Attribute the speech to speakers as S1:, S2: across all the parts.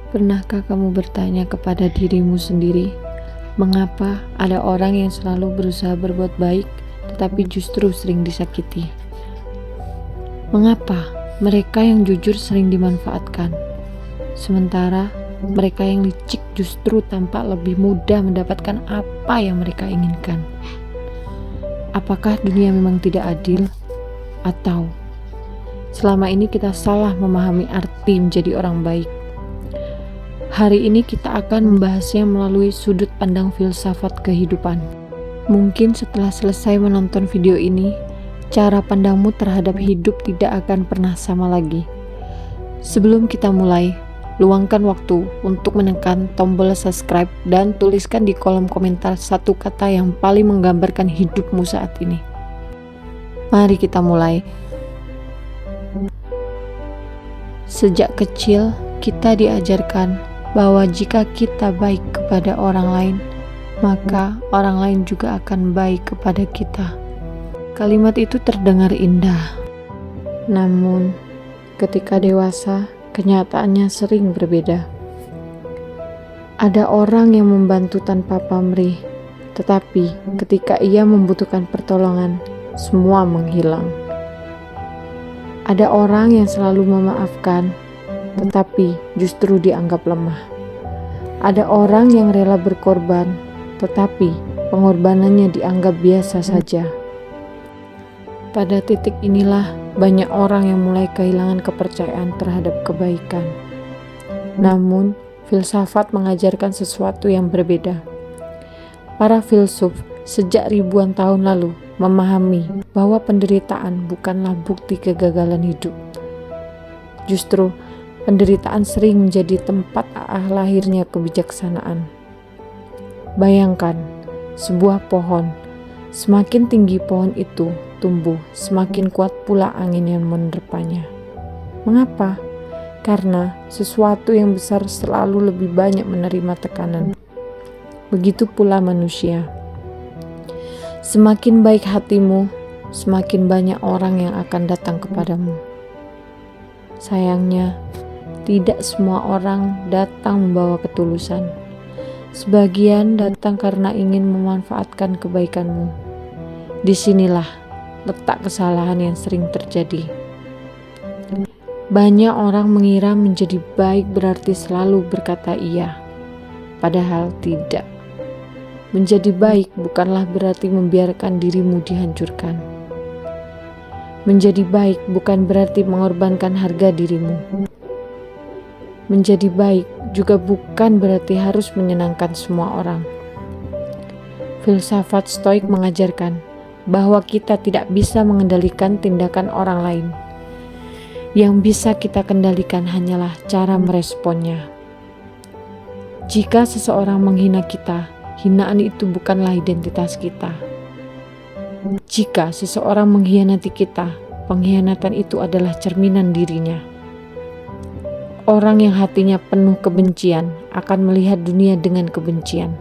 S1: Pernahkah kamu bertanya kepada dirimu sendiri, mengapa ada orang yang selalu berusaha berbuat baik, tetapi justru sering disakiti? Mengapa mereka yang jujur sering dimanfaatkan, sementara mereka yang licik justru tampak lebih mudah mendapatkan apa yang mereka inginkan? Apakah dunia memang tidak adil? Atau selama ini kita salah memahami arti menjadi orang baik? Hari ini kita akan membahasnya melalui sudut pandang filsafat kehidupan. Mungkin setelah selesai menonton video ini, cara pandangmu terhadap hidup tidak akan pernah sama lagi. Sebelum kita mulai, luangkan waktu untuk menekan tombol subscribe dan tuliskan di kolom komentar satu kata yang paling menggambarkan hidupmu saat ini. Mari kita mulai. Sejak kecil, kita diajarkan bahwa jika kita baik kepada orang lain, maka orang lain juga akan baik kepada kita. Kalimat itu terdengar indah, namun ketika dewasa, kenyataannya sering berbeda. Ada orang yang membantu tanpa pamrih, tetapi ketika ia membutuhkan pertolongan, semua menghilang. Ada orang yang selalu memaafkan, tetapi justru dianggap lemah. Ada orang yang rela berkorban, tetapi pengorbanannya dianggap biasa saja. Pada titik inilah banyak orang yang mulai kehilangan kepercayaan terhadap kebaikan. Namun, filsafat mengajarkan sesuatu yang berbeda. Para filsuf sejak ribuan tahun lalu memahami bahwa penderitaan bukanlah bukti kegagalan hidup. Justru, penderitaan sering menjadi tempat lahirnya kebijaksanaan. Bayangkan, sebuah pohon, semakin tinggi pohon itu tumbuh, semakin kuat pula angin yang menerpanya. Mengapa? Karena sesuatu yang besar selalu lebih banyak menerima tekanan. Begitu pula manusia. Semakin baik hatimu, semakin banyak orang yang akan datang kepadamu. Sayangnya, tidak semua orang datang membawa ketulusan. Sebagian datang karena ingin memanfaatkan kebaikanmu. Disinilah letak kesalahan yang sering terjadi. Banyak orang mengira menjadi baik berarti selalu berkata iya, padahal tidak. Menjadi baik bukanlah berarti membiarkan dirimu dihancurkan. Menjadi baik bukan berarti mengorbankan harga dirimu. Menjadi baik juga bukan berarti harus menyenangkan semua orang. Filsafat Stoik mengajarkan bahwa kita tidak bisa mengendalikan tindakan orang lain. Yang bisa kita kendalikan hanyalah cara meresponnya. Jika seseorang menghina kita, hinaan itu bukanlah identitas kita. Jika seseorang mengkhianati kita, pengkhianatan itu adalah cerminan dirinya. Orang yang hatinya penuh kebencian akan melihat dunia dengan kebencian.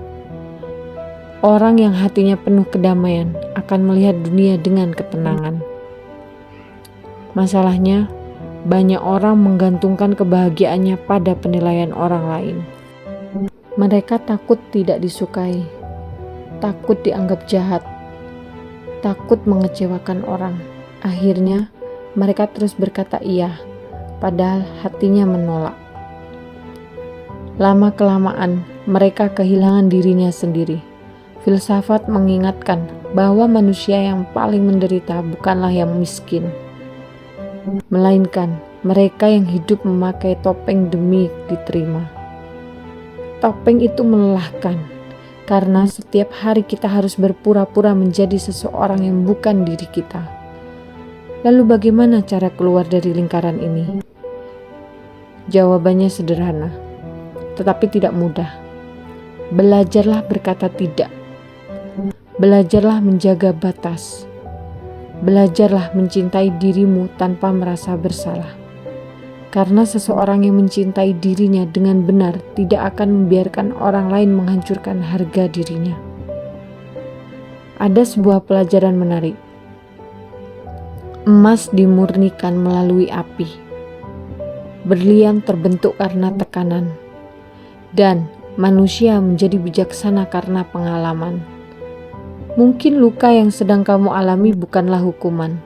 S1: Orang yang hatinya penuh kedamaian akan melihat dunia dengan ketenangan. Masalahnya, banyak orang menggantungkan kebahagiaannya pada penilaian orang lain. Mereka takut tidak disukai, takut dianggap jahat, takut mengecewakan orang. Akhirnya, mereka terus berkata iya, padahal hatinya menolak. Lama-kelamaan, mereka kehilangan dirinya sendiri. Filsafat mengingatkan bahwa manusia yang paling menderita bukanlah yang miskin, melainkan mereka yang hidup memakai topeng demi diterima. Topeng itu melelahkan, karena setiap hari kita harus berpura-pura menjadi seseorang yang bukan diri kita. Lalu bagaimana cara keluar dari lingkaran ini? Jawabannya sederhana, tetapi tidak mudah. Belajarlah berkata tidak. Belajarlah menjaga batas. Belajarlah mencintai dirimu tanpa merasa bersalah. Karena seseorang yang mencintai dirinya dengan benar tidak akan membiarkan orang lain menghancurkan harga dirinya. Ada sebuah pelajaran menarik. Emas dimurnikan melalui api. Berlian terbentuk karena tekanan. Dan manusia menjadi bijaksana karena pengalaman. Mungkin luka yang sedang kamu alami bukanlah hukuman.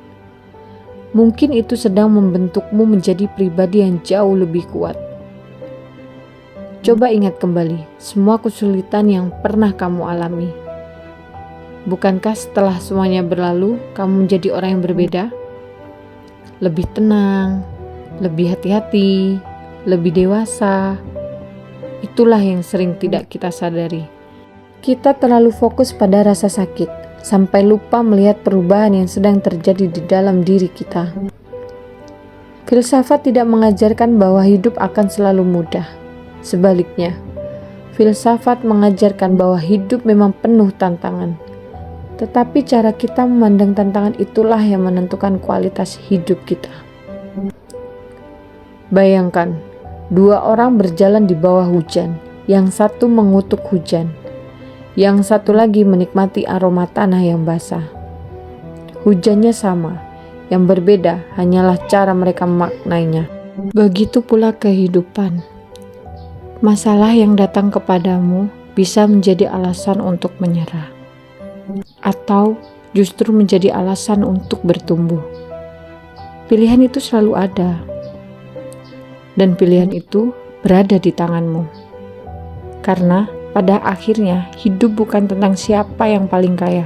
S1: Mungkin itu sedang membentukmu menjadi pribadi yang jauh lebih kuat. Coba ingat kembali semua kesulitan yang pernah kamu alami. Bukankah setelah semuanya berlalu, kamu menjadi orang yang berbeda? Lebih tenang, lebih hati-hati, lebih dewasa. Itulah yang sering tidak kita sadari. Kita terlalu fokus pada rasa sakit, sampai lupa melihat perubahan yang sedang terjadi di dalam diri kita. Filsafat tidak mengajarkan bahwa hidup akan selalu mudah. Sebaliknya, filsafat mengajarkan bahwa hidup memang penuh tantangan. Tetapi cara kita memandang tantangan itulah yang menentukan kualitas hidup kita. Bayangkan, dua orang berjalan di bawah hujan, yang satu mengutuk hujan, yang satu lagi menikmati aroma tanah yang basah. Hujannya sama, yang berbeda hanyalah cara mereka memaknainya. Begitu pula kehidupan. Masalah yang datang kepadamu bisa menjadi alasan untuk menyerah, atau justru menjadi alasan untuk bertumbuh. Pilihan itu selalu ada, dan pilihan itu berada di tanganmu. Karena pada akhirnya hidup bukan tentang siapa yang paling kaya,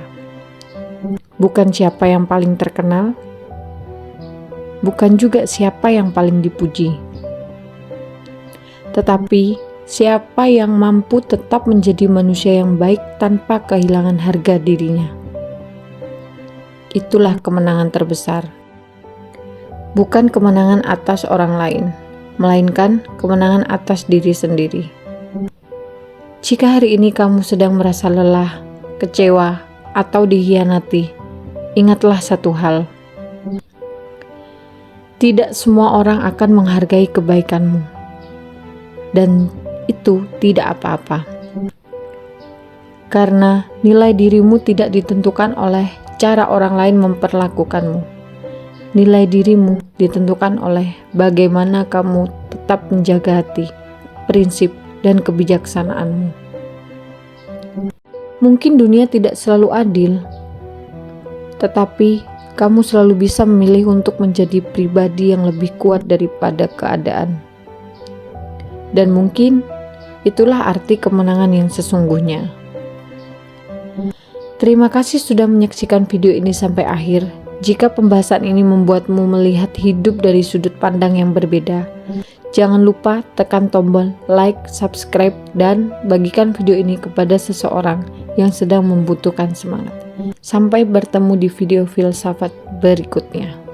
S1: bukan siapa yang paling terkenal, bukan juga siapa yang paling dipuji, tetapi siapa yang mampu tetap menjadi manusia yang baik tanpa kehilangan harga dirinya. Itulah kemenangan terbesar. Bukan kemenangan atas orang lain, melainkan kemenangan atas diri sendiri. Jika hari ini kamu sedang merasa lelah, kecewa, atau dikhianati, ingatlah satu hal. Tidak semua orang akan menghargai kebaikanmu. Dan itu tidak apa-apa. Karena nilai dirimu tidak ditentukan oleh cara orang lain memperlakukanmu. Nilai dirimu ditentukan oleh bagaimana kamu tetap menjaga hati, prinsip, dan kebijaksanaanmu. Mungkin dunia tidak selalu adil, tetapi kamu selalu bisa memilih untuk menjadi pribadi yang lebih kuat daripada keadaan. Dan mungkin itulah arti kemenangan yang sesungguhnya. Terima kasih sudah menyaksikan video ini sampai akhir. Jika pembahasan ini membuatmu melihat hidup dari sudut pandang yang berbeda, jangan lupa tekan tombol like, subscribe, dan bagikan video ini kepada seseorang yang sedang membutuhkan semangat. Sampai bertemu di video filsafat berikutnya.